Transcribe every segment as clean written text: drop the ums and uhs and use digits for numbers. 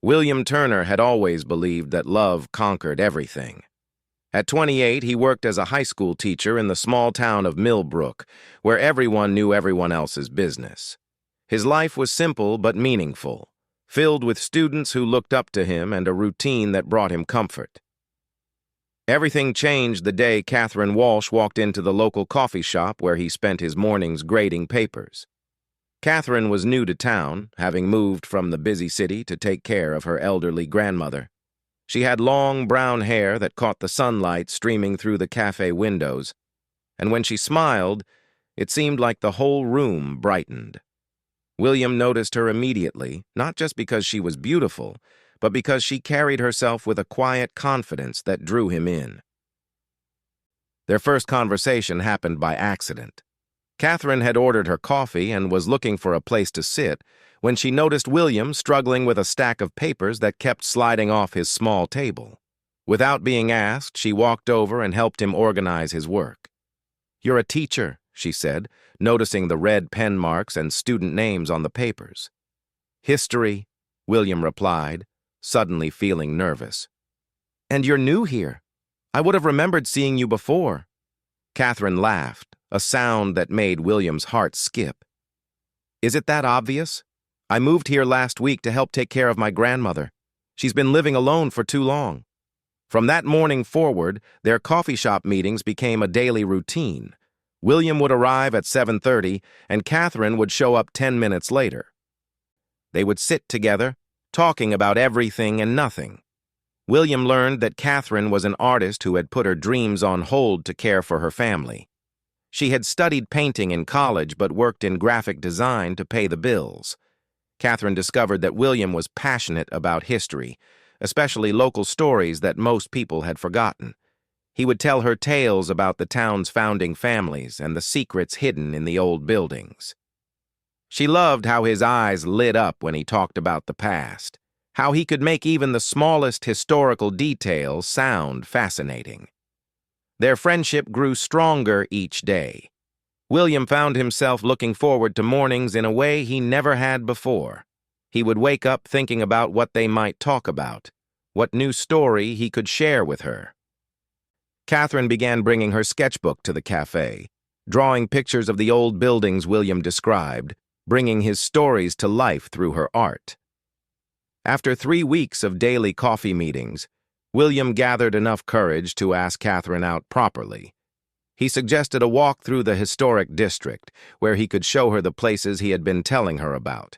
William Turner had always believed that love conquered everything. At 28, he worked as a high school teacher in the small town of Millbrook, where everyone knew everyone else's business. His life was simple but meaningful, filled with students who looked up to him and a routine that brought him comfort. Everything changed the day Catherine Walsh walked into the local coffee shop where he spent his mornings grading papers. Catherine was new to town, having moved from the busy city to take care of her elderly grandmother. She had long brown hair that caught the sunlight streaming through the cafe windows, and when she smiled, it seemed like the whole room brightened. William noticed her immediately, not just because she was beautiful, but because she carried herself with a quiet confidence that drew him in. Their first conversation happened by accident. Catherine had ordered her coffee and was looking for a place to sit when she noticed William struggling with a stack of papers that kept sliding off his small table. Without being asked, she walked over and helped him organize his work. "You're a teacher," she said, noticing the red pen marks and student names on the papers. "History," William replied, suddenly feeling nervous. "And you're new here. I would have remembered seeing you before." Catherine laughed, a sound that made William's heart skip. "Is it that obvious? I moved here last week to help take care of my grandmother. She's been living alone for too long." From that morning forward, their coffee shop meetings became a daily routine. William would arrive at 7:30, and Catherine would show up 10 minutes later. They would sit together, talking about everything and nothing. William learned that Catherine was an artist who had put her dreams on hold to care for her family. She had studied painting in college but worked in graphic design to pay the bills. Catherine discovered that William was passionate about history, especially local stories that most people had forgotten. He would tell her tales about the town's founding families and the secrets hidden in the old buildings. She loved how his eyes lit up when he talked about the past, how he could make even the smallest historical details sound fascinating. Their friendship grew stronger each day. William found himself looking forward to mornings in a way he never had before. He would wake up thinking about what they might talk about, what new story he could share with her. Catherine began bringing her sketchbook to the cafe, drawing pictures of the old buildings William described, bringing his stories to life through her art. After 3 weeks of daily coffee meetings, William gathered enough courage to ask Catherine out properly. He suggested a walk through the historic district, where he could show her the places he had been telling her about.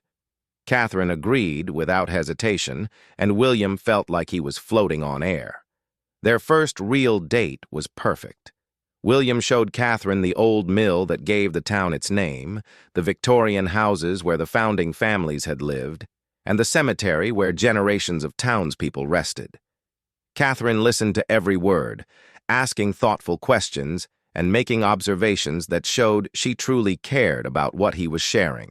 Catherine agreed without hesitation, and William felt like he was floating on air. Their first real date was perfect. William showed Catherine the old mill that gave the town its name, the Victorian houses where the founding families had lived, and the cemetery where generations of townspeople rested. Catherine listened to every word, asking thoughtful questions and making observations that showed she truly cared about what he was sharing.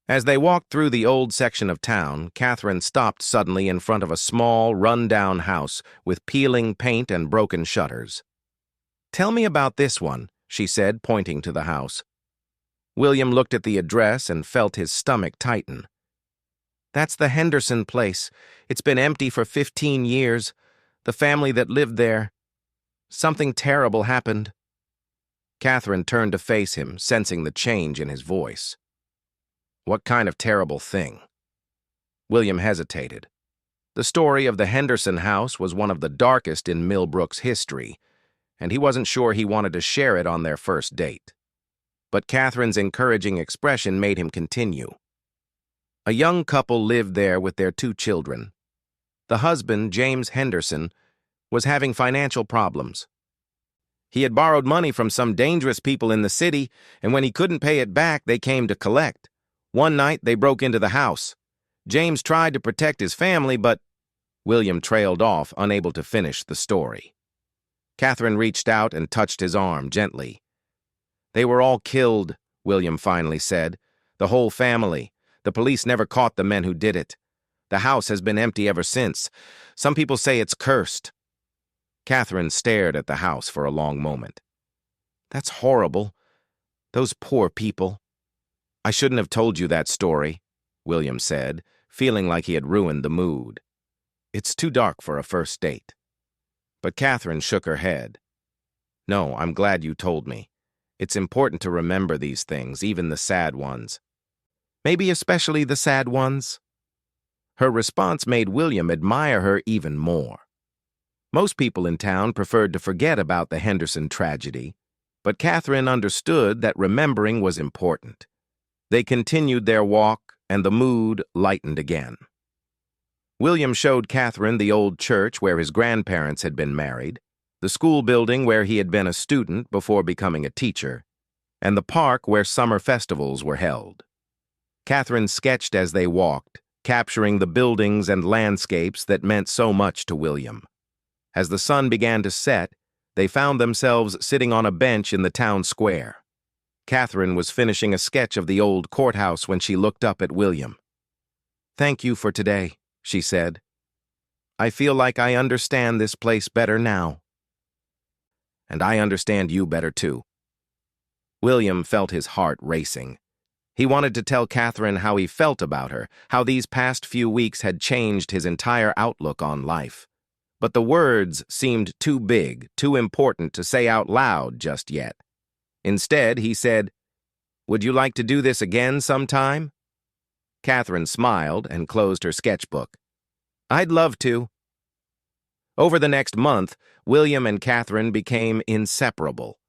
As they walked through the old section of town, Catherine stopped suddenly in front of a small, run-down house with peeling paint and broken shutters. "Tell me about this one," she said, pointing to the house. William looked at the address and felt his stomach tighten. "That's the Henderson place. It's been empty for 15 years. The family that lived there. Something terrible happened." Catherine turned to face him, sensing the change in his voice. "What kind of terrible thing?" William hesitated. The story of the Henderson house was one of the darkest in Millbrook's history, and he wasn't sure he wanted to share it on their first date. But Catherine's encouraging expression made him continue. A young couple lived there with their 2 children. The husband, James Henderson, was having financial problems. He had borrowed money from some dangerous people in the city, and when he couldn't pay it back, they came to collect. One night, they broke into the house. James tried to protect his family, but William trailed off, unable to finish the story. Catherine reached out and touched his arm gently. "They were all killed," William finally said. "The whole family. The police never caught the men who did it. The house has been empty ever since. Some people say it's cursed." Catherine stared at the house for a long moment. "That's horrible. Those poor people." "I shouldn't have told you that story," William said, feeling like he had ruined the mood. "It's too dark for a first date." But Catherine shook her head. "No, I'm glad you told me. It's important to remember these things, even the sad ones. Maybe especially the sad ones." Her response made William admire her even more. Most people in town preferred to forget about the Henderson tragedy, but Catherine understood that remembering was important. They continued their walk, and the mood lightened again. William showed Catherine the old church where his grandparents had been married, the school building where he had been a student before becoming a teacher, and the park where summer festivals were held. Catherine sketched as they walked, capturing the buildings and landscapes that meant so much to William. As the sun began to set, they found themselves sitting on a bench in the town square. Catherine was finishing a sketch of the old courthouse when she looked up at William. "Thank you for today," she said. "I feel like I understand this place better now." "And I understand you better too." William felt his heart racing. He wanted to tell Catherine how he felt about her, how these past few weeks had changed his entire outlook on life. But the words seemed too big, too important to say out loud just yet. Instead, he said, "Would you like to do this again sometime?" Catherine smiled and closed her sketchbook. "I'd love to." Over the next month, William and Catherine became inseparable.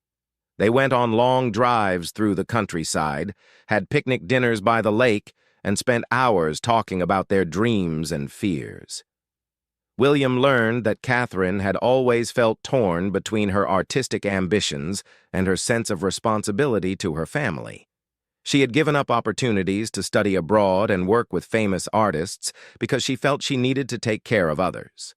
They went on long drives through the countryside, had picnic dinners by the lake, and spent hours talking about their dreams and fears. William learned that Catherine had always felt torn between her artistic ambitions and her sense of responsibility to her family. She had given up opportunities to study abroad and work with famous artists because she felt she needed to take care of others.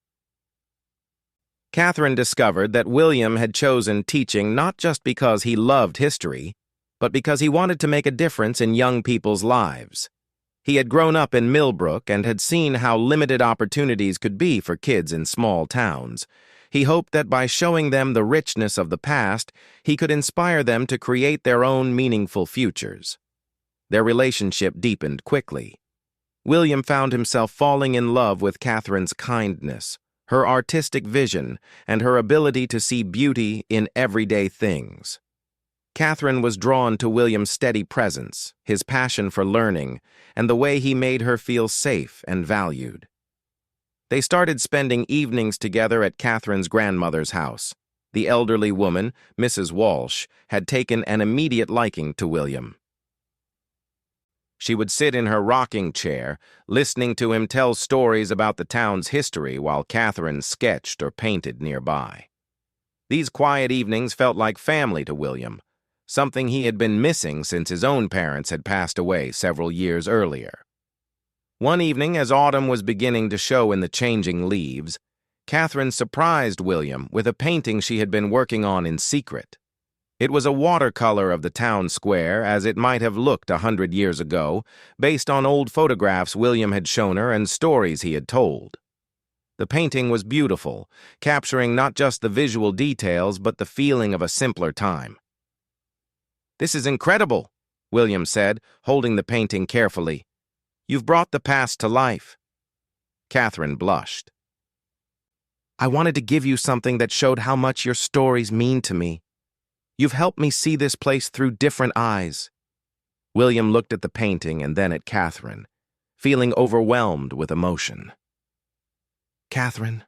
Catherine discovered that William had chosen teaching not just because he loved history, but because he wanted to make a difference in young people's lives. He had grown up in Millbrook and had seen how limited opportunities could be for kids in small towns. He hoped that by showing them the richness of the past, he could inspire them to create their own meaningful futures. Their relationship deepened quickly. William found himself falling in love with Catherine's kindness, her artistic vision, and her ability to see beauty in everyday things. Catherine was drawn to William's steady presence, his passion for learning, and the way he made her feel safe and valued. They started spending evenings together at Catherine's grandmother's house. The elderly woman, Mrs. Walsh, had taken an immediate liking to William. She would sit in her rocking chair, listening to him tell stories about the town's history while Catherine sketched or painted nearby. These quiet evenings felt like family to William, something he had been missing since his own parents had passed away several years earlier. One evening, as autumn was beginning to show in the changing leaves, Catherine surprised William with a painting she had been working on in secret. It was a watercolor of the town square as it might have looked 100 years ago, based on old photographs William had shown her and stories he had told. The painting was beautiful, capturing not just the visual details but the feeling of a simpler time. "This is incredible," William said, holding the painting carefully. "You've brought the past to life." Catherine blushed. "I wanted to give you something that showed how much your stories mean to me. You've helped me see this place through different eyes." William looked at the painting and then at Catherine, feeling overwhelmed with emotion. "Catherine,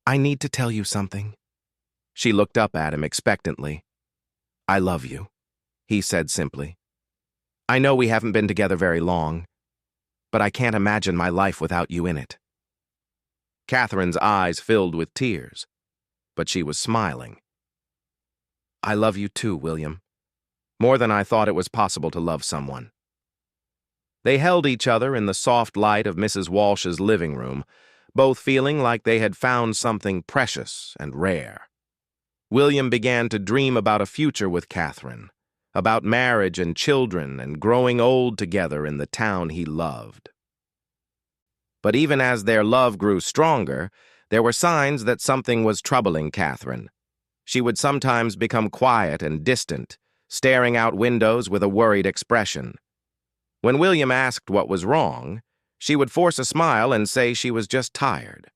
I need to tell you something." She looked up at him expectantly. "I love you," he said simply. "I know we haven't been together very long, but I can't imagine my life without you in it." Catherine's eyes filled with tears, but she was smiling. "I love you too, William. More than I thought it was possible to love someone." They held each other in the soft light of Mrs. Walsh's living room, both feeling like they had found something precious and rare. William began to dream about a future with Catherine, about marriage and children and growing old together in the town he loved. But even as their love grew stronger, there were signs that something was troubling Catherine. She would sometimes become quiet and distant, staring out windows with a worried expression. When William asked what was wrong, She would force a smile and say she was just tired.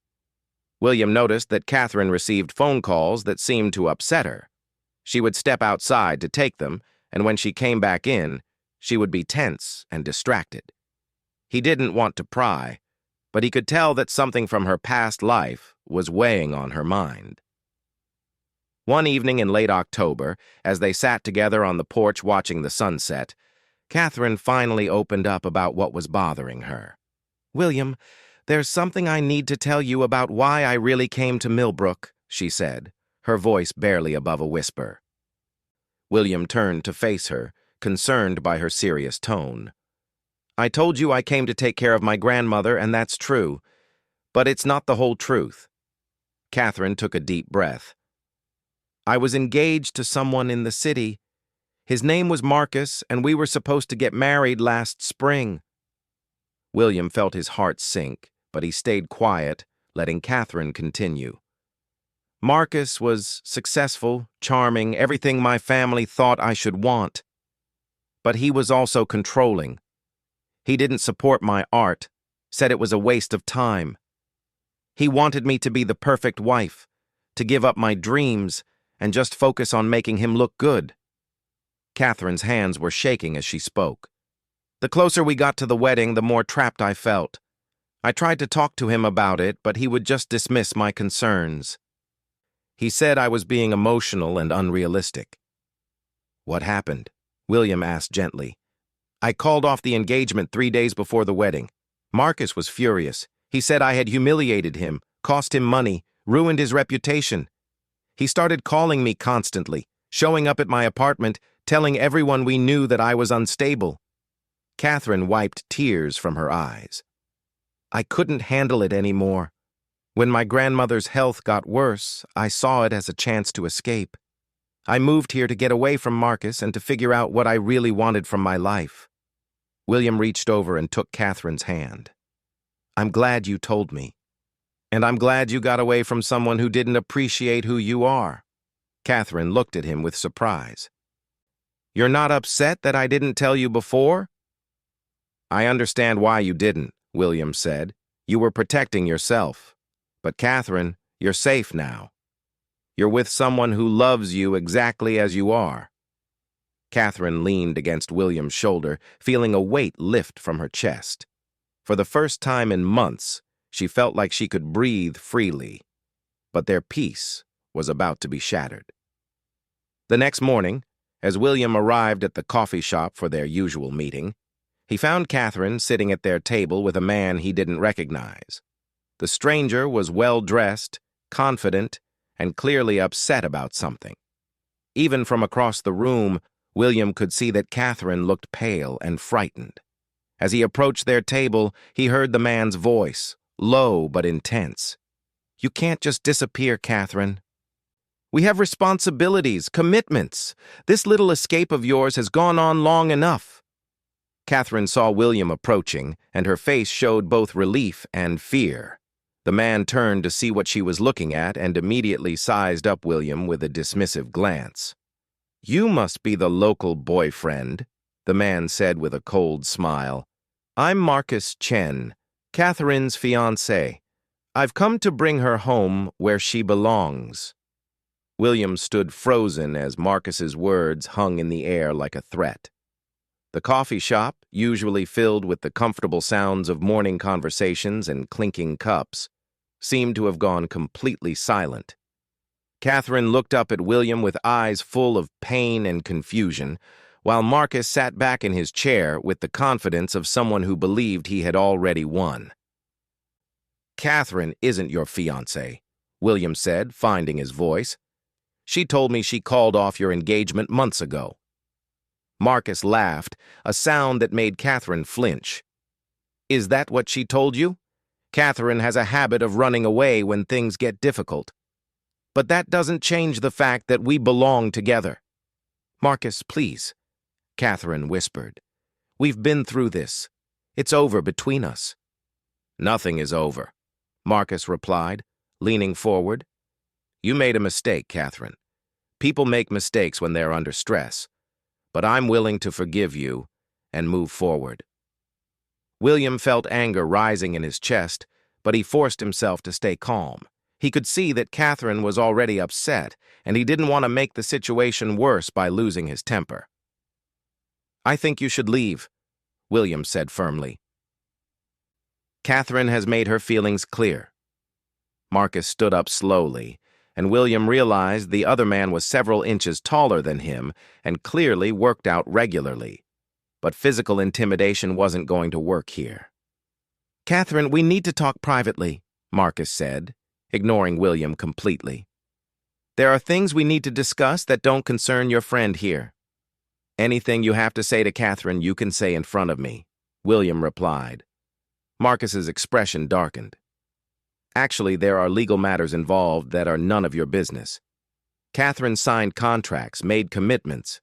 William noticed that Catherine received phone calls that seemed to upset her. She would step outside to take them, and when she came back in, she would be tense and distracted. He didn't want to pry, but he could tell that something from her past life was weighing on her mind. One evening in late October, as they sat together on the porch watching the sunset, Catherine finally opened up about what was bothering her. "William, there's something I need to tell you about why I really came to Millbrook," she said, her voice barely above a whisper. William turned to face her, concerned by her serious tone. "I told you I came to take care of my grandmother, and that's true. But it's not the whole truth." Catherine took a deep breath. "I was engaged to someone in the city. His name was Marcus, and we were supposed to get married last spring." William felt his heart sink, but he stayed quiet, letting Catherine continue. "Marcus was successful, charming, everything my family thought I should want. But he was also controlling. He didn't support my art, said it was a waste of time. He wanted me to be the perfect wife, to give up my dreams, and just focus on making him look good." Catherine's hands were shaking as she spoke. "The closer we got to the wedding, the more trapped I felt. I tried to talk to him about it, but he would just dismiss my concerns. He said I was being emotional and unrealistic." "What happened?" William asked gently. "I called off the engagement 3 days before the wedding. Marcus was furious. He said I had humiliated him, cost him money, ruined his reputation. He started calling me constantly, showing up at my apartment, telling everyone we knew that I was unstable." Catherine wiped tears from her eyes. "I couldn't handle it anymore. When my grandmother's health got worse, I saw it as a chance to escape. I moved here to get away from Marcus and to figure out what I really wanted from my life." William reached over and took Catherine's hand. "I'm glad you told me. And I'm glad you got away from someone who didn't appreciate who you are." Catherine looked at him with surprise. "You're not upset that I didn't tell you before?" "I understand why you didn't," William said. "You were protecting yourself. But Catherine, you're safe now. You're with someone who loves you exactly as you are." Catherine leaned against William's shoulder, feeling a weight lift from her chest. For the first time in months, she felt like she could breathe freely. But their peace was about to be shattered. The next morning, as William arrived at the coffee shop for their usual meeting, he found Catherine sitting at their table with a man he didn't recognize. The stranger was well-dressed, confident, and clearly upset about something. Even from across the room, William could see that Catherine looked pale and frightened. As he approached their table, he heard the man's voice, low but intense. "You can't just disappear, Catherine. We have responsibilities, commitments. This little escape of yours has gone on long enough." Catherine saw William approaching, and her face showed both relief and fear. The man turned to see what she was looking at and immediately sized up William with a dismissive glance. "You must be the local boyfriend," the man said with a cold smile. "I'm Marcus Chen, Catherine's fiancé. I've come to bring her home where she belongs." William stood frozen as Marcus's words hung in the air like a threat. The coffee shop, usually filled with the comfortable sounds of morning conversations and clinking cups, seemed to have gone completely silent. Catherine looked up at William with eyes full of pain and confusion, while Marcus sat back in his chair with the confidence of someone who believed he had already won. "Catherine isn't your fiancé," William said, finding his voice. "She told me she called off your engagement months ago." Marcus laughed, a sound that made Catherine flinch. "Is that what she told you? Catherine has a habit of running away when things get difficult. But that doesn't change the fact that we belong together." "Marcus, please," Catherine whispered. "We've been through this. It's over between us." "Nothing is over," Marcus replied, leaning forward. "You made a mistake, Catherine. People make mistakes when they're under stress. But I'm willing to forgive you and move forward." William felt anger rising in his chest, but he forced himself to stay calm. He could see that Catherine was already upset, and he didn't want to make the situation worse by losing his temper. "I think you should leave," William said firmly. "Catherine has made her feelings clear." Marcus stood up slowly, and William realized the other man was several inches taller than him and clearly worked out regularly. But physical intimidation wasn't going to work here. "Catherine, we need to talk privately," Marcus said, ignoring William completely. "There are things we need to discuss that don't concern your friend here." "Anything you have to say to Catherine, you can say in front of me," William replied. Marcus's expression darkened. "Actually, there are legal matters involved that are none of your business. Catherine signed contracts, made commitments.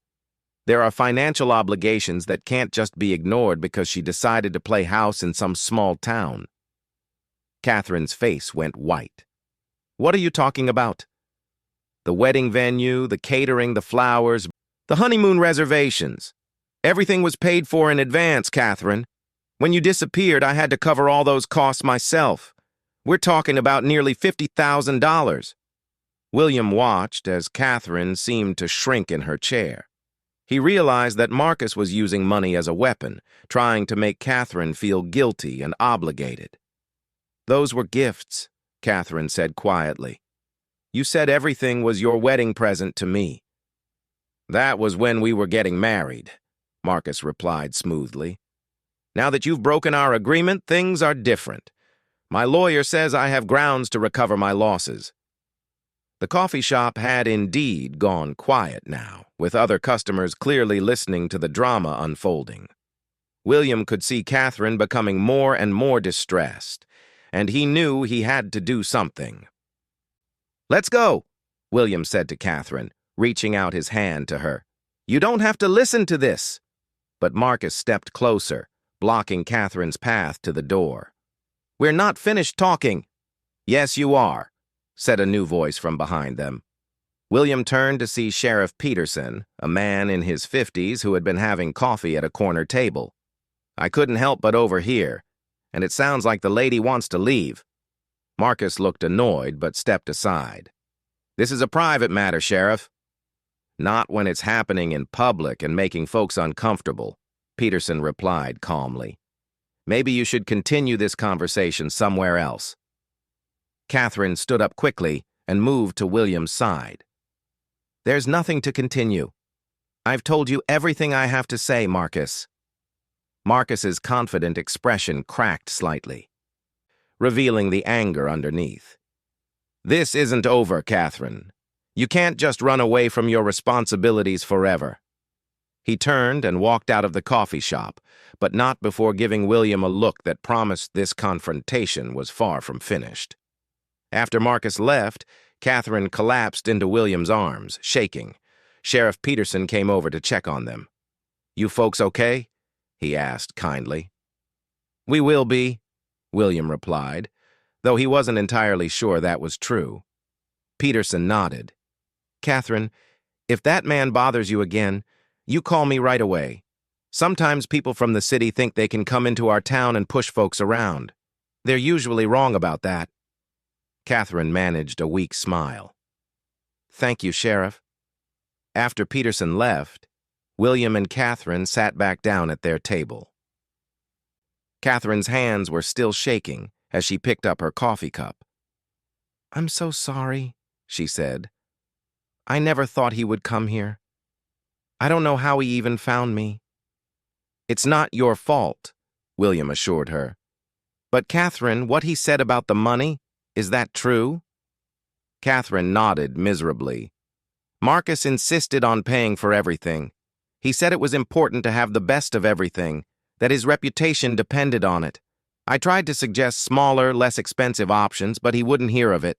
There are financial obligations that can't just be ignored because she decided to play house in some small town." Catherine's face went white. "What are you talking about?" "The wedding venue, the catering, the flowers, the honeymoon reservations. Everything was paid for in advance, Catherine. When you disappeared, I had to cover all those costs myself. We're talking about nearly $50,000. William watched as Catherine seemed to shrink in her chair. He realized that Marcus was using money as a weapon, trying to make Catherine feel guilty and obligated. "Those were gifts," Catherine said quietly. "You said everything was your wedding present to me." "That was when we were getting married," Marcus replied smoothly. "Now that you've broken our agreement, things are different. My lawyer says I have grounds to recover my losses." The coffee shop had indeed gone quiet now, with other customers clearly listening to the drama unfolding. William could see Catherine becoming more and more distressed, and he knew he had to do something. "Let's go," William said to Catherine, reaching out his hand to her. "You don't have to listen to this." But Marcus stepped closer, blocking Catherine's path to the door. "We're not finished talking." "Yes, you are," said a new voice from behind them. William turned to see Sheriff Peterson, a man in his 50s who had been having coffee at a corner table. "I couldn't help but overhear, and it sounds like the lady wants to leave." Marcus looked annoyed but stepped aside. "This is a private matter, Sheriff." "Not when it's happening in public and making folks uncomfortable," Peterson replied calmly. "Maybe you should continue this conversation somewhere else." Catherine stood up quickly and moved to William's side. "There's nothing to continue. I've told you everything I have to say, Marcus." Marcus's confident expression cracked slightly, revealing the anger underneath. "This isn't over, Catherine. You can't just run away from your responsibilities forever." He turned and walked out of the coffee shop, but not before giving William a look that promised this confrontation was far from finished. After Marcus left, Catherine collapsed into William's arms, shaking. Sheriff Peterson came over to check on them. "You folks okay?" he asked kindly. "We will be," William replied, though he wasn't entirely sure that was true. Peterson nodded. "Catherine, if that man bothers you again, you call me right away. Sometimes people from the city think they can come into our town and push folks around. They're usually wrong about that." Catherine managed a weak smile. "Thank you, Sheriff." After Peterson left, William and Catherine sat back down at their table. Catherine's hands were still shaking as she picked up her coffee cup. "I'm so sorry," she said. "I never thought he would come here. I don't know how he even found me." "It's not your fault," William assured her. "But Catherine, what he said about the money, is that true?" Catherine nodded miserably. "Marcus insisted on paying for everything. He said it was important to have the best of everything, that his reputation depended on it. I tried to suggest smaller, less expensive options, but he wouldn't hear of it."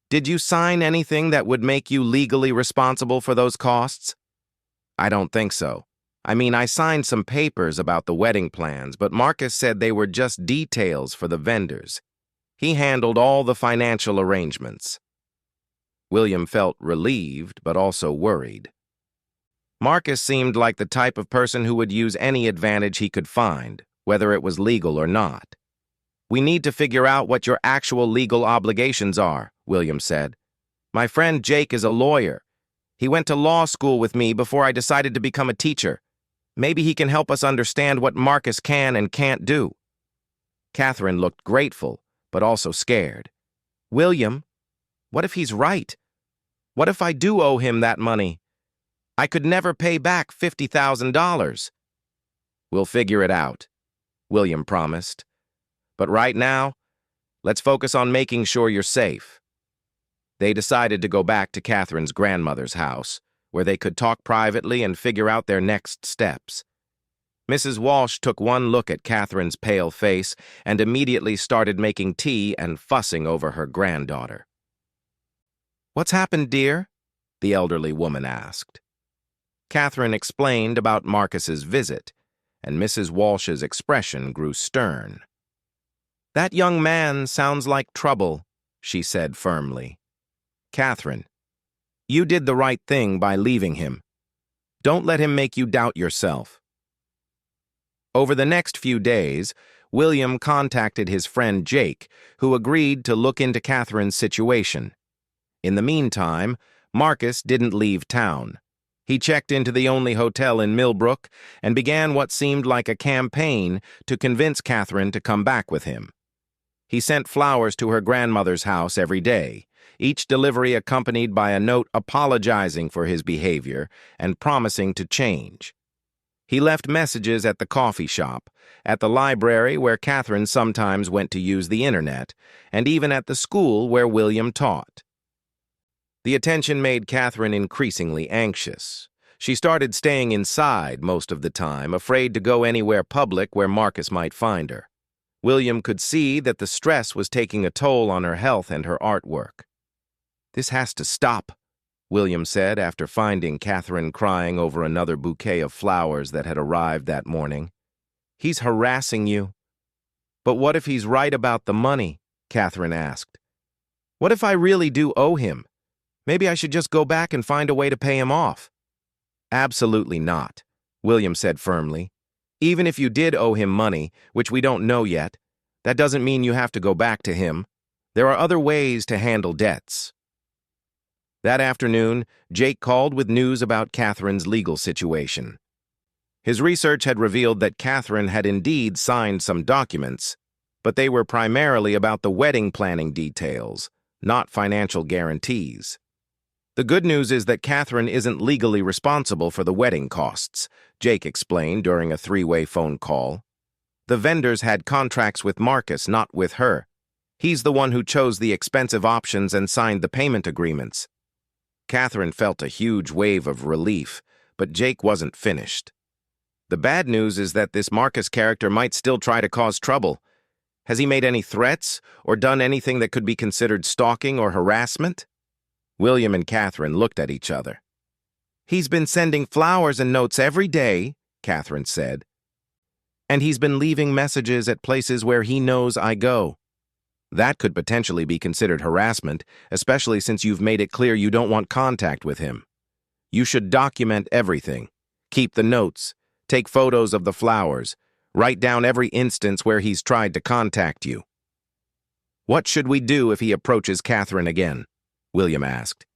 "Did you sign anything that would make you legally responsible for those costs?" "I don't think so. I mean, I signed some papers about the wedding plans, but Marcus said they were just details for the vendors. He handled all the financial arrangements." William felt relieved, but also worried. Marcus seemed like the type of person who would use any advantage he could find, whether it was legal or not. "We need to figure out what your actual legal obligations are," William said. "My friend Jake is a lawyer. He went to law school with me before I decided to become a teacher. Maybe he can help us understand what Marcus can and can't do." Catherine looked grateful, but also scared. "William, what if he's right? What if I do owe him that money? I could never pay back $50,000. "We'll figure it out," William promised. "But right now, let's focus on making sure you're safe." They decided to go back to Catherine's grandmother's house, where they could talk privately and figure out their next steps. Mrs. Walsh took one look at Catherine's pale face and immediately started making tea and fussing over her granddaughter. "What's happened, dear?" the elderly woman asked. Catherine explained about Marcus's visit, and Mrs. Walsh's expression grew stern. "That young man sounds like trouble," she said firmly. "Catherine, you did the right thing by leaving him. Don't let him make you doubt yourself." Over the next few days, William contacted his friend Jake, who agreed to look into Catherine's situation. In the meantime, Marcus didn't leave town. He checked into the only hotel in Millbrook and began what seemed like a campaign to convince Catherine to come back with him. He sent flowers to her grandmother's house every day, each delivery accompanied by a note apologizing for his behavior and promising to change. He left messages at the coffee shop, at the library where Catherine sometimes went to use the internet, and even at the school where William taught. The attention made Catherine increasingly anxious. She started staying inside most of the time, afraid to go anywhere public where Marcus might find her. William could see that the stress was taking a toll on her health and her artwork. "This has to stop," William said after finding Catherine crying over another bouquet of flowers that had arrived that morning. "He's harassing you." "But what if he's right about the money?" Catherine asked. "What if I really do owe him? Maybe I should just go back and find a way to pay him off." "Absolutely not," William said firmly. "Even if you did owe him money, which we don't know yet, that doesn't mean you have to go back to him. There are other ways to handle debts." That afternoon, Jake called with news about Catherine's legal situation. His research had revealed that Catherine had indeed signed some documents, but they were primarily about the wedding planning details, not financial guarantees. "The good news is that Catherine isn't legally responsible for the wedding costs," Jake explained during a three-way phone call. "The vendors had contracts with Marcus, not with her. He's the one who chose the expensive options and signed the payment agreements." Catherine felt a huge wave of relief, but Jake wasn't finished. "The bad news is that this Marcus character might still try to cause trouble. Has he made any threats or done anything that could be considered stalking or harassment?" William and Catherine looked at each other. "He's been sending flowers and notes every day," Catherine said. "And he's been leaving messages at places where he knows I go. That could potentially be considered harassment, especially since you've made it clear you don't want contact with him. You should document everything. Keep the notes. Take photos of the flowers. Write down every instance where he's tried to contact you." "What should we do if he approaches Catherine again?" William asked.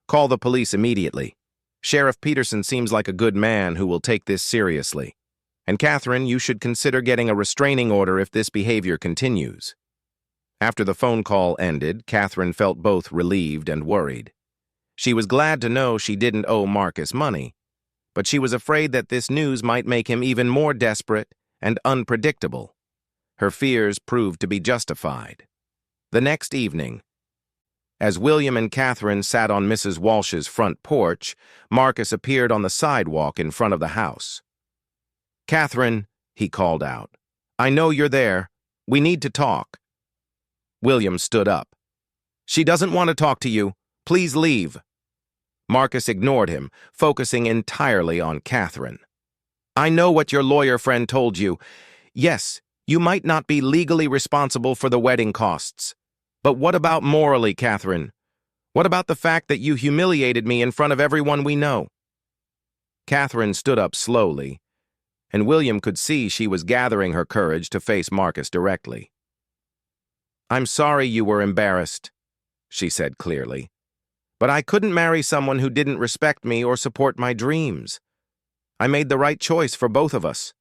"Call the police immediately. Sheriff Peterson seems like a good man who will take this seriously. And Catherine, you should consider getting a restraining order if this behavior continues." After the phone call ended, Catherine felt both relieved and worried. She was glad to know she didn't owe Marcus money, but she was afraid that this news might make him even more desperate and unpredictable. Her fears proved to be justified. The next evening, as William and Catherine sat on Mrs. Walsh's front porch, Marcus appeared on the sidewalk in front of the house. "Catherine," he called out, "I know you're there. We need to talk." William stood up. "She doesn't want to talk to you. Please leave." Marcus ignored him, focusing entirely on Catherine. "I know what your lawyer friend told you. Yes, you might not be legally responsible for the wedding costs. But what about morally, Catherine? What about the fact that you humiliated me in front of everyone we know?" Catherine stood up slowly. and William could see she was gathering her courage to face Marcus directly. "I'm sorry you were embarrassed," she said clearly. "But I couldn't marry someone who didn't respect me or support my dreams. I made the right choice for both of us."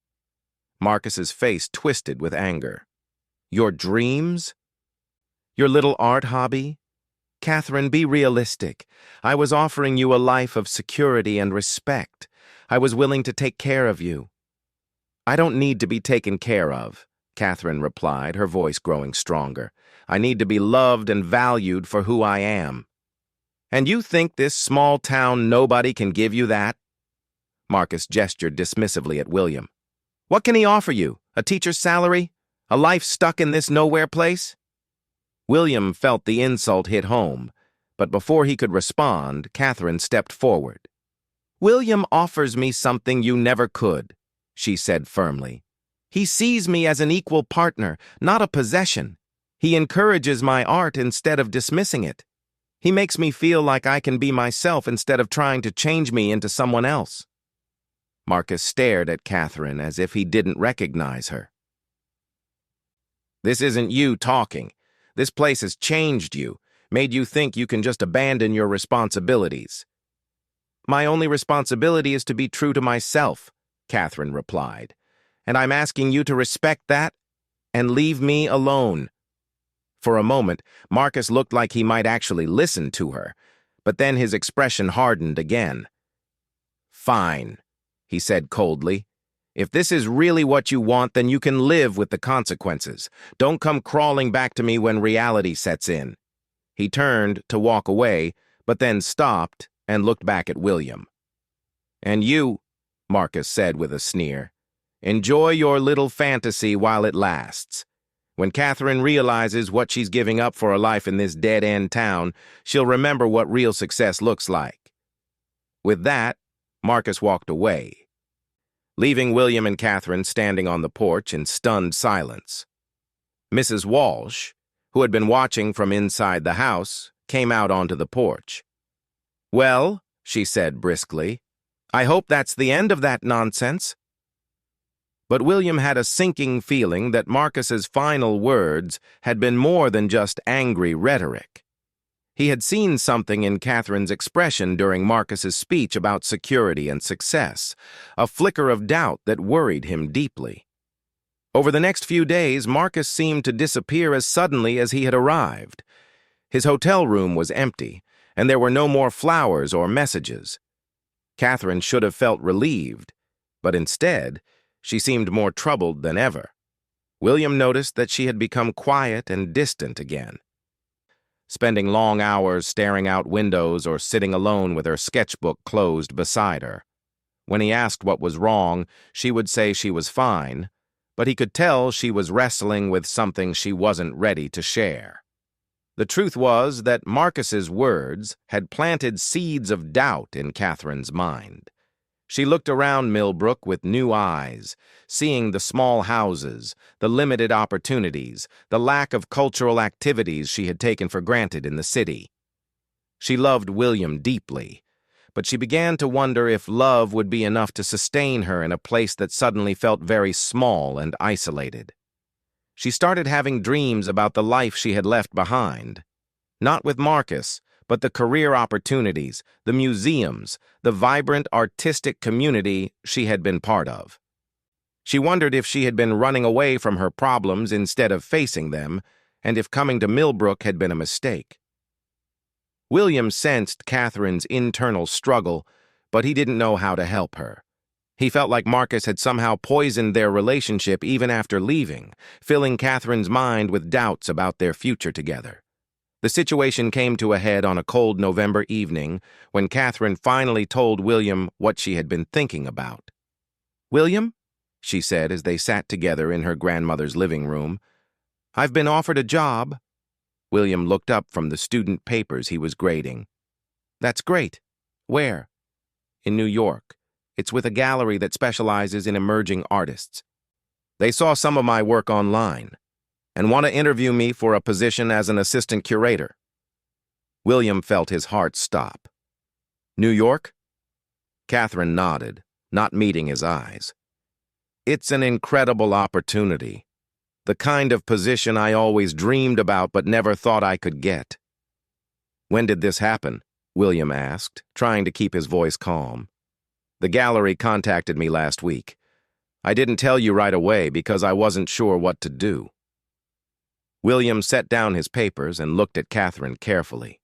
Marcus's face twisted with anger. "Your dreams? Your little art hobby? Catherine, be realistic. I was offering you a life of security and respect. I was willing to take care of you." "I don't need to be taken care of," Catherine replied, her voice growing stronger. "I need to be loved and valued for who I am." "And you think this small-town nobody can give you that?" Marcus gestured dismissively at William. "What can he offer you? A teacher's salary? A life stuck in this nowhere place?" William felt the insult hit home, but before he could respond, Catherine stepped forward. "William offers me something you never could," she said firmly. "He sees me as an equal partner, not a possession. He encourages my art instead of dismissing it. He makes me feel like I can be myself instead of trying to change me into someone else." Marcus stared at Catherine as if he didn't recognize her. "This isn't you talking. This place has changed you, made you think you can just abandon your responsibilities." "My only responsibility is to be true to myself," Catherine replied, "and I'm asking you to respect that and leave me alone." For a moment, Marcus looked like he might actually listen to her, but then his expression hardened again. "Fine," he said coldly. "If this is really what you want, then you can live with the consequences. Don't come crawling back to me when reality sets in." He turned to walk away, but then stopped and looked back at William. "And you," Marcus said with a sneer, "enjoy your little fantasy while it lasts. When Catherine realizes what she's giving up for a life in this dead-end town, she'll remember what real success looks like." With that, Marcus walked away, leaving William and Catherine standing on the porch in stunned silence. Mrs. Walsh, who had been watching from inside the house, came out onto the porch. "Well," she said briskly, "I hope that's the end of that nonsense." But William had a sinking feeling that Marcus's final words had been more than just angry rhetoric. He had seen something in Catherine's expression during Marcus's speech about security and success, a flicker of doubt that worried him deeply. Over the next few days, Marcus seemed to disappear as suddenly as he had arrived. His hotel room was empty, and there were no more flowers or messages. Catherine should have felt relieved, but instead, she seemed more troubled than ever. William noticed that she had become quiet and distant again, spending long hours staring out windows or sitting alone with her sketchbook closed beside her. When he asked what was wrong, she would say she was fine, but he could tell she was wrestling with something she wasn't ready to share. The truth was that Marcus's words had planted seeds of doubt in Catherine's mind. She looked around Millbrook with new eyes, seeing the small houses, the limited opportunities, the lack of cultural activities she had taken for granted in the city. She loved William deeply, but she began to wonder if love would be enough to sustain her in a place that suddenly felt very small and isolated. She started having dreams about the life she had left behind. Not with Marcus, but the career opportunities, the museums, the vibrant artistic community she had been part of. She wondered if she had been running away from her problems instead of facing them, and if coming to Millbrook had been a mistake. William sensed Catherine's internal struggle, but he didn't know how to help her. He felt like Marcus had somehow poisoned their relationship even after leaving, filling Catherine's mind with doubts about their future together. The situation came to a head on a cold November evening when Catherine finally told William what she had been thinking about. "William," she said as they sat together in her grandmother's living room, "I've been offered a job." William looked up from the student papers he was grading. "That's great. Where?" "In New York. It's with a gallery that specializes in emerging artists. They saw some of my work online and want to interview me for a position as an assistant curator." William felt his heart stop. "New York?" Catherine nodded, not meeting his eyes. It's an incredible opportunity. The kind of position I always dreamed about but never thought I could get. When did this happen? William asked, trying to keep his voice calm. The gallery contacted me last week. I didn't tell you right away because I wasn't sure what to do. William set down his papers and looked at Catherine carefully.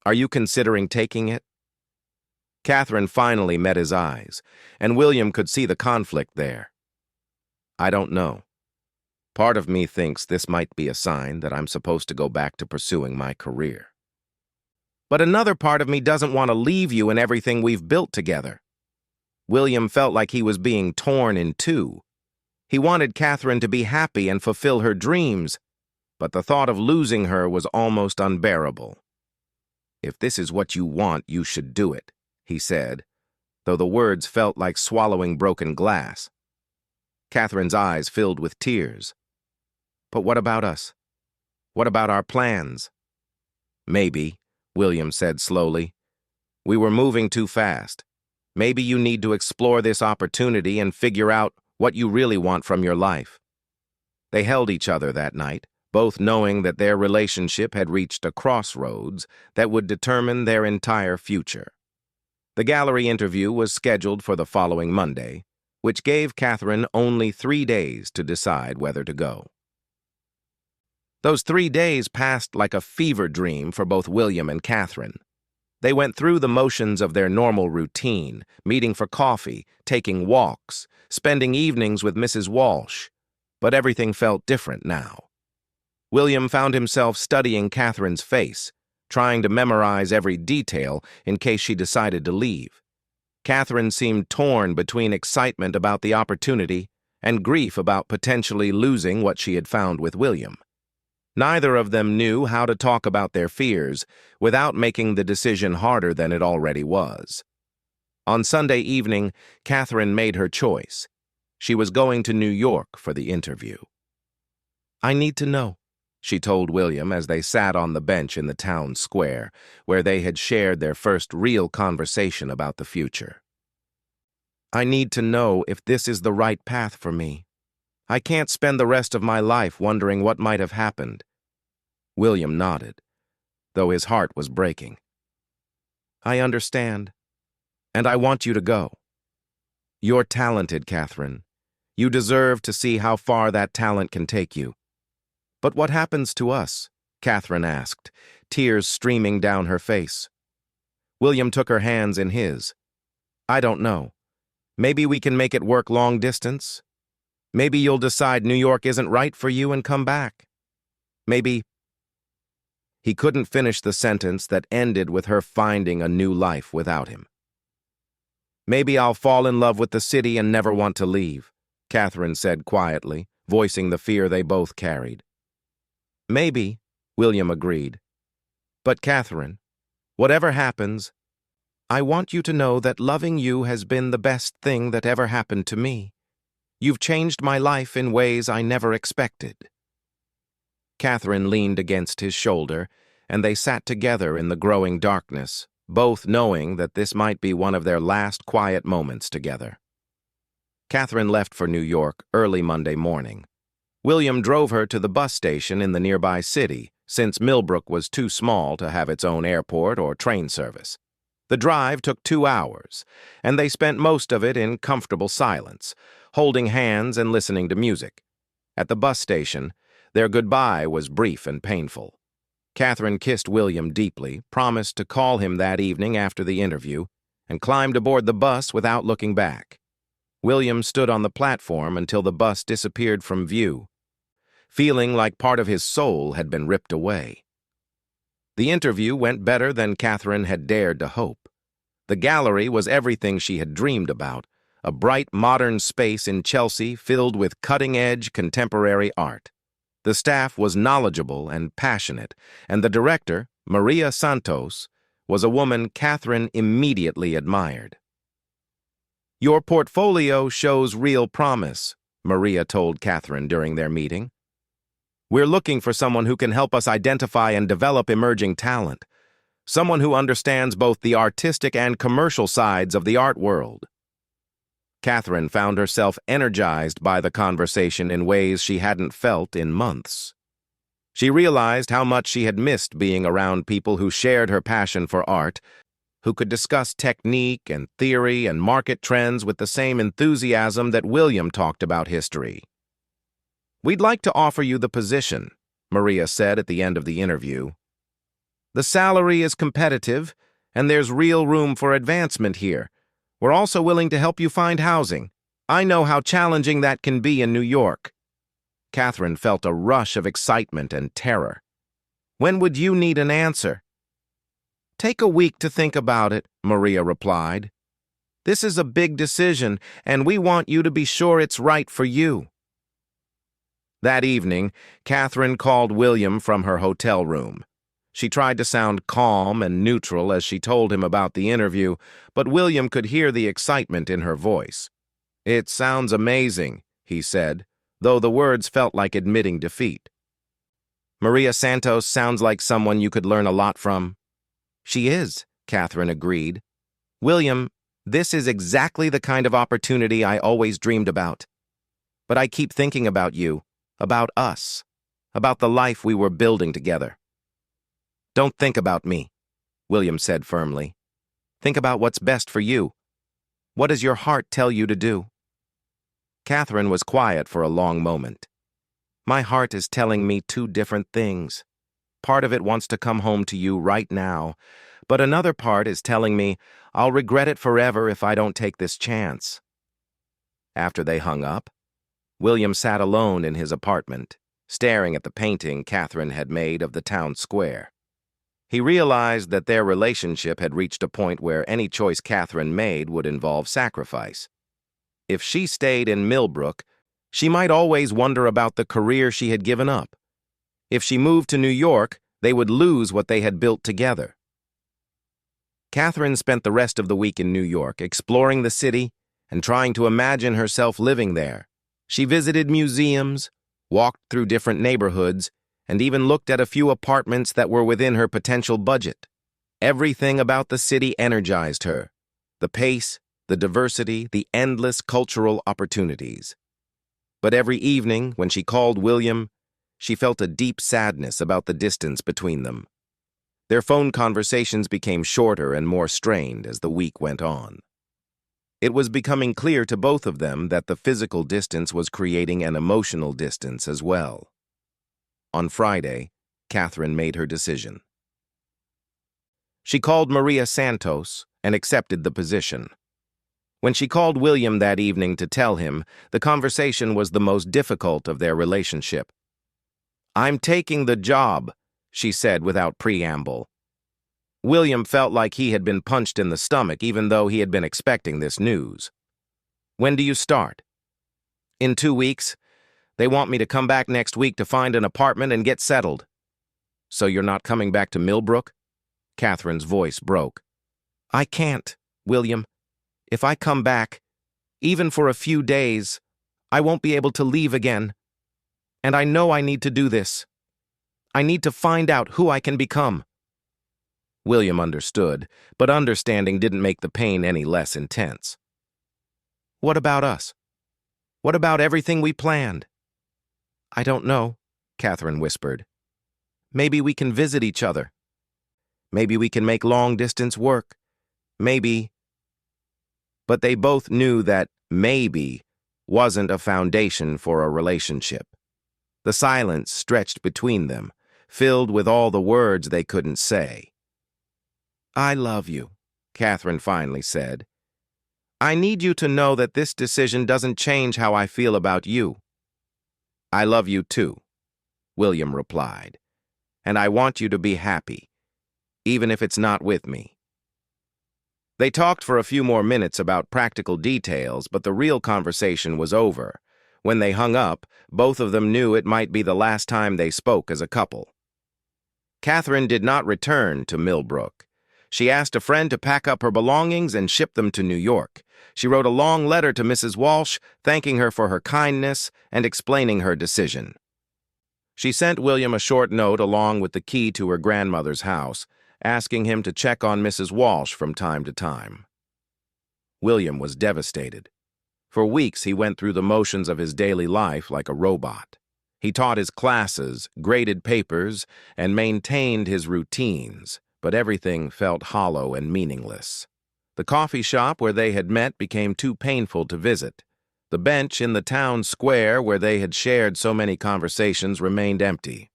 Are you considering taking it? Catherine finally met his eyes, and William could see the conflict there. I don't know. Part of me thinks this might be a sign that I'm supposed to go back to pursuing my career. But another part of me doesn't want to leave you and everything we've built together. William felt like he was being torn in two. He wanted Catherine to be happy and fulfill her dreams, but the thought of losing her was almost unbearable. If this is what you want, you should do it, he said, though the words felt like swallowing broken glass. Catherine's eyes filled with tears. But what about us? What about our plans? Maybe, William said slowly. We were moving too fast. Maybe you need to explore this opportunity and figure out what you really want from your life. They held each other that night, both knowing that their relationship had reached a crossroads that would determine their entire future. The gallery interview was scheduled for the following Monday, which gave Catherine only 3 days to decide whether to go. Those 3 days passed like a fever dream for both William and Catherine. They went through the motions of their normal routine, meeting for coffee, taking walks, spending evenings with Mrs. Walsh, but everything felt different now. William found himself studying Catherine's face, trying to memorize every detail in case she decided to leave. Catherine seemed torn between excitement about the opportunity and grief about potentially losing what she had found with William. Neither of them knew how to talk about their fears without making the decision harder than it already was. On Sunday evening, Catherine made her choice. She was going to New York for the interview. I need to know, she told William as they sat on the bench in the town square, where they had shared their first real conversation about the future. I need to know if this is the right path for me. I can't spend the rest of my life wondering what might have happened. William nodded, though his heart was breaking. I understand, and I want you to go. You're talented, Catherine. You deserve to see how far that talent can take you. But what happens to us? Catherine asked, tears streaming down her face. William took her hands in his. I don't know. Maybe we can make it work long distance. Maybe you'll decide New York isn't right for you and come back. Maybe... He couldn't finish the sentence that ended with her finding a new life without him. Maybe I'll fall in love with the city and never want to leave, Catherine said quietly, voicing the fear they both carried. Maybe, William agreed. But Catherine, whatever happens, I want you to know that loving you has been the best thing that ever happened to me. You've changed my life in ways I never expected. Catherine leaned against his shoulder, and they sat together in the growing darkness, both knowing that this might be one of their last quiet moments together. Catherine left for New York early Monday morning. William drove her to the bus station in the nearby city, since Millbrook was too small to have its own airport or train service. The drive took 2 hours, and they spent most of it in comfortable silence, holding hands and listening to music. At the bus station, their goodbye was brief and painful. Catherine kissed William deeply, promised to call him that evening after the interview, and climbed aboard the bus without looking back. William stood on the platform until the bus disappeared from view, feeling like part of his soul had been ripped away. The interview went better than Catherine had dared to hope. The gallery was everything she had dreamed about, a bright modern space in Chelsea filled with cutting-edge contemporary art. The staff was knowledgeable and passionate, and the director, Maria Santos, was a woman Catherine immediately admired. Your portfolio shows real promise, Maria told Catherine during their meeting. We're looking for someone who can help us identify and develop emerging talent, someone who understands both the artistic and commercial sides of the art world. Catherine found herself energized by the conversation in ways she hadn't felt in months. She realized how much she had missed being around people who shared her passion for art, who could discuss technique and theory and market trends with the same enthusiasm that William talked about history. "We'd like to offer you the position," Maria said at the end of the interview. "The salary is competitive, and there's real room for advancement here. We're also willing to help you find housing. I know how challenging that can be in New York." Catherine felt a rush of excitement and terror. "When would you need an answer?" "Take a week to think about it," Maria replied. "This is a big decision, and we want you to be sure it's right for you." That evening, Catherine called William from her hotel room. She tried to sound calm and neutral as she told him about the interview, but William could hear the excitement in her voice. "It sounds amazing," he said, though the words felt like admitting defeat. "Maria Santos sounds like someone you could learn a lot from." "She is," Catherine agreed. "William, this is exactly the kind of opportunity I always dreamed about. But I keep thinking about you, about us, about the life we were building together." "Don't think about me," William said firmly. "Think about what's best for you. What does your heart tell you to do?" Catherine was quiet for a long moment. "My heart is telling me two different things. Part of it wants to come home to you right now, but another part is telling me I'll regret it forever if I don't take this chance." After they hung up, William sat alone in his apartment, staring at the painting Catherine had made of the town square. He realized that their relationship had reached a point where any choice Catherine made would involve sacrifice. If she stayed in Millbrook, she might always wonder about the career she had given up. If she moved to New York, they would lose what they had built together. Catherine spent the rest of the week in New York, exploring the city and trying to imagine herself living there. She visited museums, walked through different neighborhoods, and even looked at a few apartments that were within her potential budget. Everything about the city energized her: the pace, the diversity, the endless cultural opportunities. But every evening, when she called William, she felt a deep sadness about the distance between them. Their phone conversations became shorter and more strained as the week went on. It was becoming clear to both of them that the physical distance was creating an emotional distance as well. On Friday, Catherine made her decision. She called Maria Santos and accepted the position. When she called William that evening to tell him, the conversation was the most difficult of their relationship. "I'm taking the job," she said without preamble. William felt like he had been punched in the stomach, even though he had been expecting this news. "When do you start?" "In 2 weeks. They want me to come back next week to find an apartment and get settled." "So you're not coming back to Millbrook?" Catherine's voice broke. "I can't, William. If I come back, even for a few days, I won't be able to leave again. And I know I need to do this. I need to find out who I can become." William understood, but understanding didn't make the pain any less intense. "What about us? What about everything we planned?" "I don't know," Catherine whispered. "Maybe we can visit each other. Maybe we can make long-distance work. Maybe..." But they both knew that maybe wasn't a foundation for a relationship. The silence stretched between them, filled with all the words they couldn't say. "I love you," Catherine finally said. "I need you to know that this decision doesn't change how I feel about you." "I love you too," William replied. "And I want you to be happy, even if it's not with me." They talked for a few more minutes about practical details, but the real conversation was over. When they hung up, both of them knew it might be the last time they spoke as a couple. Catherine did not return to Millbrook. She asked a friend to pack up her belongings and ship them to New York. She wrote a long letter to Mrs. Walsh, thanking her for her kindness and explaining her decision. She sent William a short note along with the key to her grandmother's house, asking him to check on Mrs. Walsh from time to time. William was devastated. For weeks, he went through the motions of his daily life like a robot. He taught his classes, graded papers, and maintained his routines, but everything felt hollow and meaningless. The coffee shop where they had met became too painful to visit. The bench in the town square where they had shared so many conversations remained empty.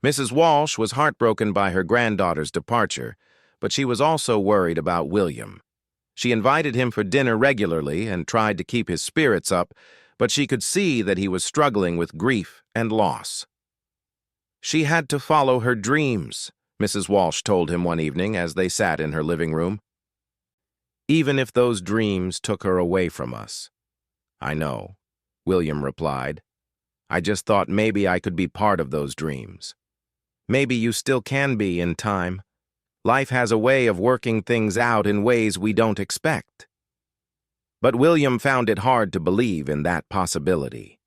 Mrs. Walsh was heartbroken by her granddaughter's departure, but she was also worried about William. She invited him for dinner regularly and tried to keep his spirits up, but she could see that he was struggling with grief and loss. She had to follow her dreams, Mrs. Walsh told him one evening as they sat in her living room. Even if those dreams took her away from us. I know, William replied. I just thought maybe I could be part of those dreams. Maybe you still can be in time. Life has a way of working things out in ways we don't expect. But William found it hard to believe in that possibility.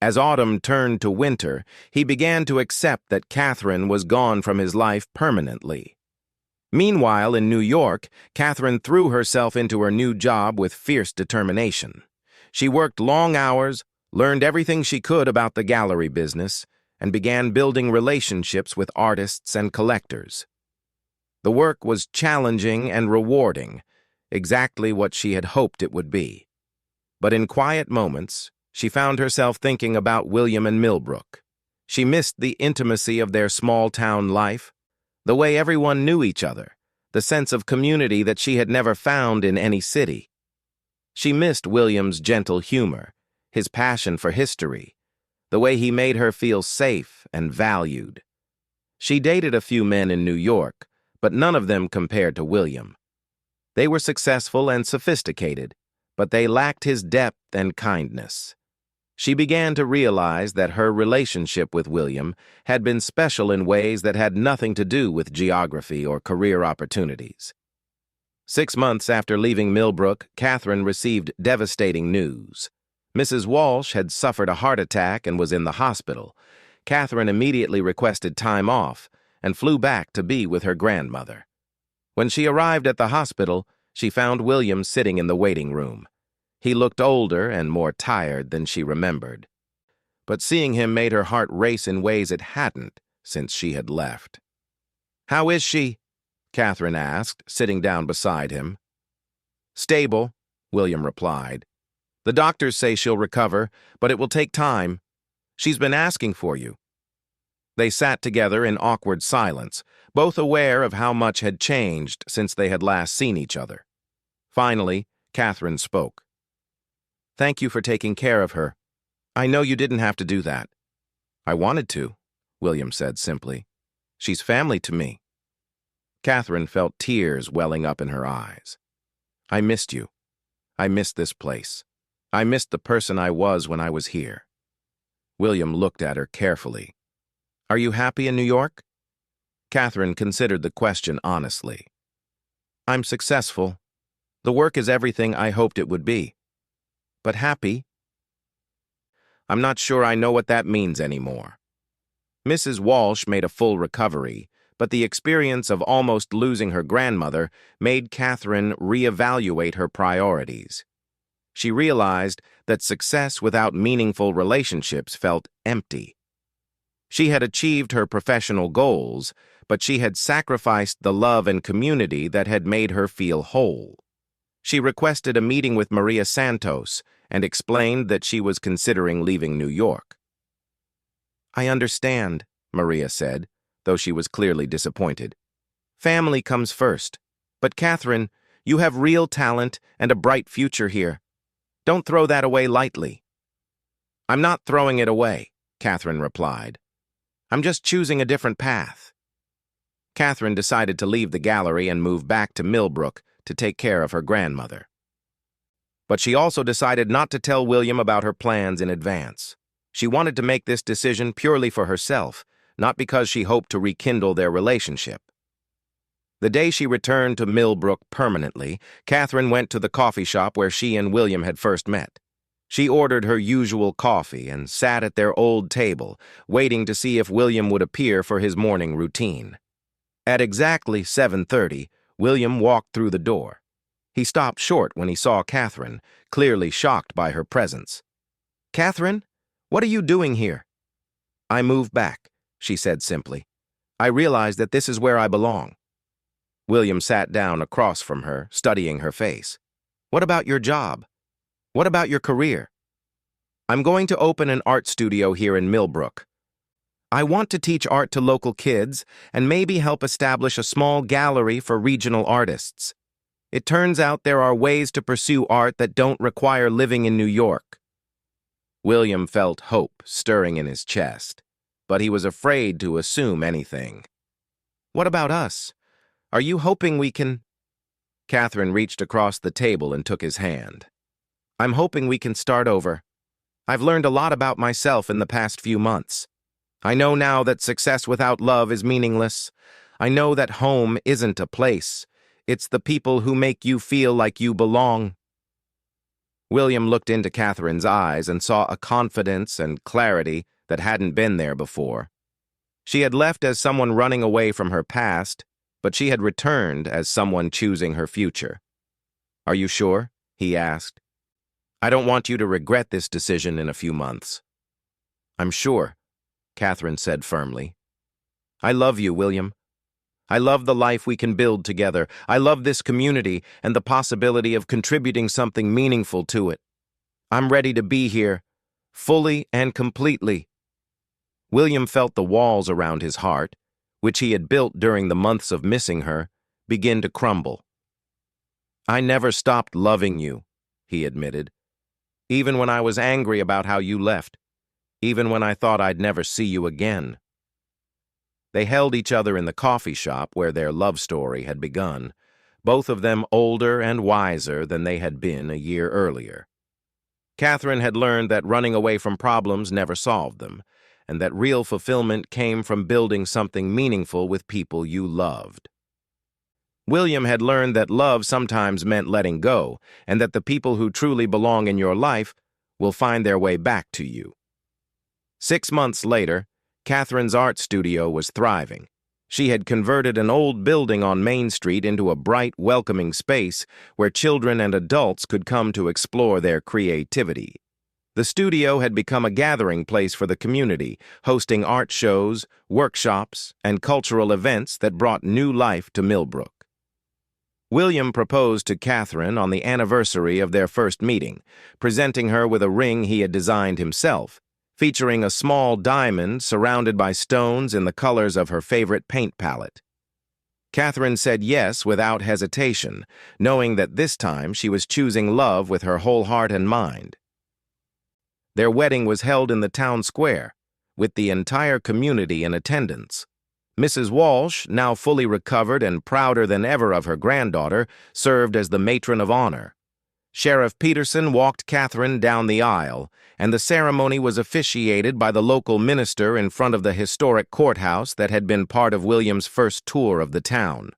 As autumn turned to winter, he began to accept that Catherine was gone from his life permanently. Meanwhile, in New York, Catherine threw herself into her new job with fierce determination. She worked long hours, learned everything she could about the gallery business, and began building relationships with artists and collectors. The work was challenging and rewarding, exactly what she had hoped it would be. But in quiet moments, she found herself thinking about William and Millbrook. She missed the intimacy of their small-town life, the way everyone knew each other, the sense of community that she had never found in any city. She missed William's gentle humor, his passion for history, the way he made her feel safe and valued. She dated a few men in New York, but none of them compared to William. They were successful and sophisticated, but they lacked his depth and kindness. She began to realize that her relationship with William had been special in ways that had nothing to do with geography or career opportunities. 6 months after leaving Millbrook, Catherine received devastating news. Mrs. Walsh had suffered a heart attack and was in the hospital. Catherine immediately requested time off and flew back to be with her grandmother. When she arrived at the hospital, she found William sitting in the waiting room. He looked older and more tired than she remembered. But seeing him made her heart race in ways it hadn't since she had left. "How is she?" Catherine asked, sitting down beside him. "Stable," William replied. "The doctors say she'll recover, but it will take time. She's been asking for you." They sat together in awkward silence, both aware of how much had changed since they had last seen each other. Finally, Catherine spoke. "Thank you for taking care of her. I know you didn't have to do that." "I wanted to," William said simply. "She's family to me." Catherine felt tears welling up in her eyes. "I missed you. I missed this place. I missed the person I was when I was here." William looked at her carefully. "Are you happy in New York?" Catherine considered the question honestly. "I'm successful. The work is everything I hoped it would be. But happy? I'm not sure I know what that means anymore." Mrs. Walsh made a full recovery, but the experience of almost losing her grandmother made Catherine reevaluate her priorities. She realized that success without meaningful relationships felt empty. She had achieved her professional goals, but she had sacrificed the love and community that had made her feel whole. She requested a meeting with Maria Santos and explained that she was considering leaving New York. "I understand," Maria said, though she was clearly disappointed. "Family comes first. But Catherine, you have real talent and a bright future here. Don't throw that away lightly." "I'm not throwing it away," Catherine replied. "I'm just choosing a different path." Catherine decided to leave the gallery and move back to Millbrook to take care of her grandmother. But she also decided not to tell William about her plans in advance. She wanted to make this decision purely for herself, not because she hoped to rekindle their relationship. The day she returned to Millbrook permanently, Catherine went to the coffee shop where she and William had first met. She ordered her usual coffee and sat at their old table, waiting to see if William would appear for his morning routine. At exactly 7:30, William walked through the door. He stopped short when he saw Catherine, clearly shocked by her presence. "Catherine, what are you doing here?" "I moved back," she said simply. "I realized that this is where I belong." William sat down across from her, studying her face. "What about your job? What about your career?" "I'm going to open an art studio here in Millbrook. I want to teach art to local kids and maybe help establish a small gallery for regional artists. It turns out there are ways to pursue art that don't require living in New York." William felt hope stirring in his chest, but he was afraid to assume anything. "What about us? Are you hoping we can—" Catherine reached across the table and took his hand. "I'm hoping we can start over. I've learned a lot about myself in the past few months. I know now that success without love is meaningless. I know that home isn't a place. It's the people who make you feel like you belong." William looked into Catherine's eyes and saw a confidence and clarity that hadn't been there before. She had left as someone running away from her past, but she had returned as someone choosing her future. "Are you sure?" he asked. "I don't want you to regret this decision in a few months." "I'm sure," Catherine said firmly. "I love you, William. I love the life we can build together. I love this community and the possibility of contributing something meaningful to it. I'm ready to be here, fully and completely." William felt the walls around his heart, which he had built during the months of missing her, begin to crumble. "I never stopped loving you," he admitted, "even when I was angry about how you left. Even when I thought I'd never see you again." They held each other in the coffee shop where their love story had begun, both of them older and wiser than they had been a year earlier. Catherine had learned that running away from problems never solved them, and that real fulfillment came from building something meaningful with people you loved. William had learned that love sometimes meant letting go, and that the people who truly belong in your life will find their way back to you. 6 months later, Catherine's art studio was thriving. She had converted an old building on Main Street into a bright, welcoming space where children and adults could come to explore their creativity. The studio had become a gathering place for the community, hosting art shows, workshops, and cultural events that brought new life to Millbrook. William proposed to Catherine on the anniversary of their first meeting, presenting her with a ring he had designed himself, featuring a small diamond surrounded by stones in the colors of her favorite paint palette. Catherine said yes without hesitation, knowing that this time she was choosing love with her whole heart and mind. Their wedding was held in the town square, with the entire community in attendance. Mrs. Walsh, now fully recovered and prouder than ever of her granddaughter, served as the matron of honor. Sheriff Peterson walked Catherine down the aisle, and the ceremony was officiated by the local minister in front of the historic courthouse that had been part of William's first tour of the town.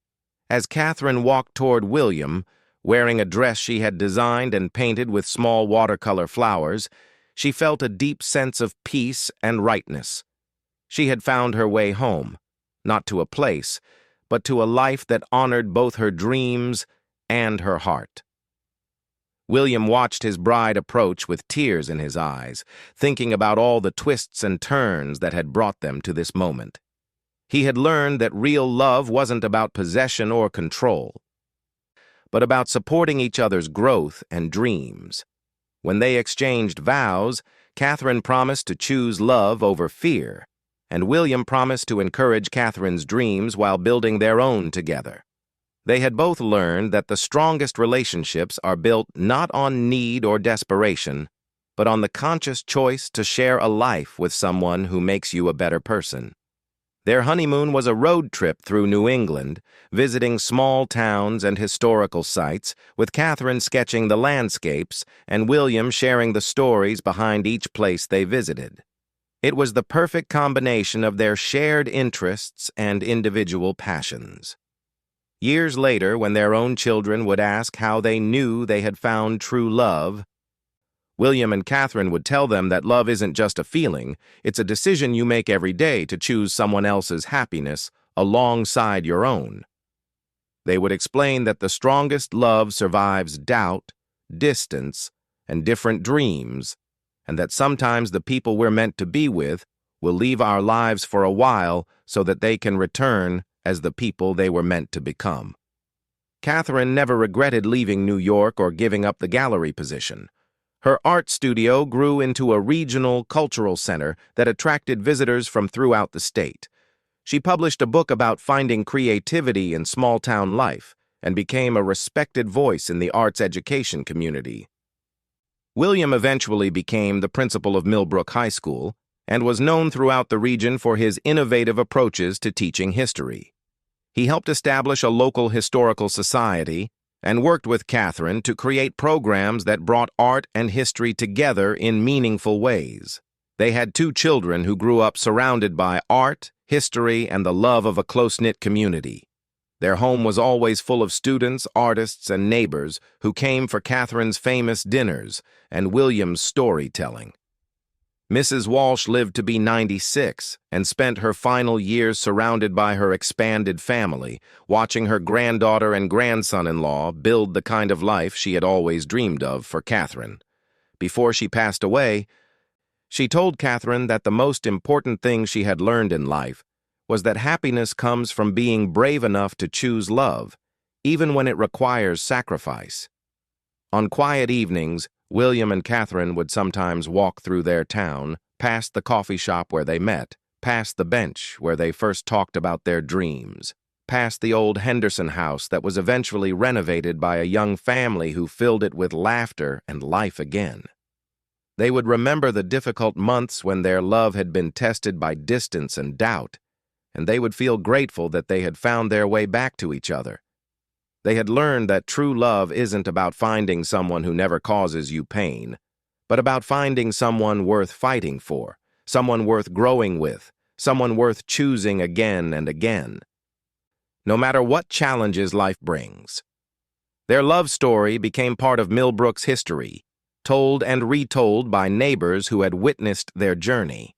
As Catherine walked toward William, wearing a dress she had designed and painted with small watercolor flowers, she felt a deep sense of peace and rightness. She had found her way home, not to a place, but to a life that honored both her dreams and her heart. William watched his bride approach with tears in his eyes, thinking about all the twists and turns that had brought them to this moment. He had learned that real love wasn't about possession or control, but about supporting each other's growth and dreams. When they exchanged vows, Catherine promised to choose love over fear, and William promised to encourage Catherine's dreams while building their own together. They had both learned that the strongest relationships are built not on need or desperation, but on the conscious choice to share a life with someone who makes you a better person. Their honeymoon was a road trip through New England, visiting small towns and historical sites, with Catherine sketching the landscapes and William sharing the stories behind each place they visited. It was the perfect combination of their shared interests and individual passions. Years later, when their own children would ask how they knew they had found true love, William and Catherine would tell them that love isn't just a feeling, it's a decision you make every day to choose someone else's happiness alongside your own. They would explain that the strongest love survives doubt, distance, and different dreams, and that sometimes the people we're meant to be with will leave our lives for a while so that they can return as the people they were meant to become. Catherine never regretted leaving New York or giving up the gallery position. Her art studio grew into a regional cultural center that attracted visitors from throughout the state. She published a book about finding creativity in small-town life and became a respected voice in the arts education community. William eventually became the principal of Millbrook High School and was known throughout the region for his innovative approaches to teaching history. He helped establish a local historical society and worked with Catherine to create programs that brought art and history together in meaningful ways. They had 2 children who grew up surrounded by art, history, and the love of a close-knit community. Their home was always full of students, artists, and neighbors who came for Catherine's famous dinners and William's storytelling. Mrs. Walsh lived to be 96 and spent her final years surrounded by her expanded family, watching her granddaughter and grandson-in-law build the kind of life she had always dreamed of for Catherine. Before she passed away, she told Catherine that the most important thing she had learned in life was that happiness comes from being brave enough to choose love, even when it requires sacrifice. On quiet evenings, William and Catherine would sometimes walk through their town, past the coffee shop where they met, past the bench where they first talked about their dreams, past the old Henderson house that was eventually renovated by a young family who filled it with laughter and life again. They would remember the difficult months when their love had been tested by distance and doubt, and they would feel grateful that they had found their way back to each other. They had learned that true love isn't about finding someone who never causes you pain, but about finding someone worth fighting for, someone worth growing with, someone worth choosing again and again, no matter what challenges life brings. Their love story became part of Millbrook's history, told and retold by neighbors who had witnessed their journey.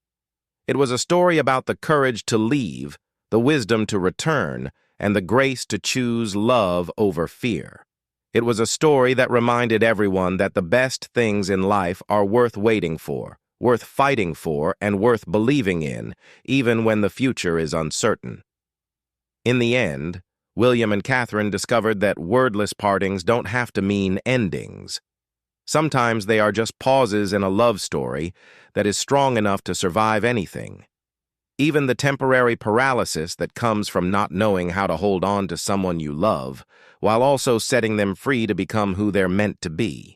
It was a story about the courage to leave, the wisdom to return, and the grace to choose love over fear. It was a story that reminded everyone that the best things in life are worth waiting for, worth fighting for, and worth believing in, even when the future is uncertain. In the end, William and Catherine discovered that wordless partings don't have to mean endings. Sometimes they are just pauses in a love story that is strong enough to survive anything. Even the temporary paralysis that comes from not knowing how to hold on to someone you love, while also setting them free to become who they're meant to be.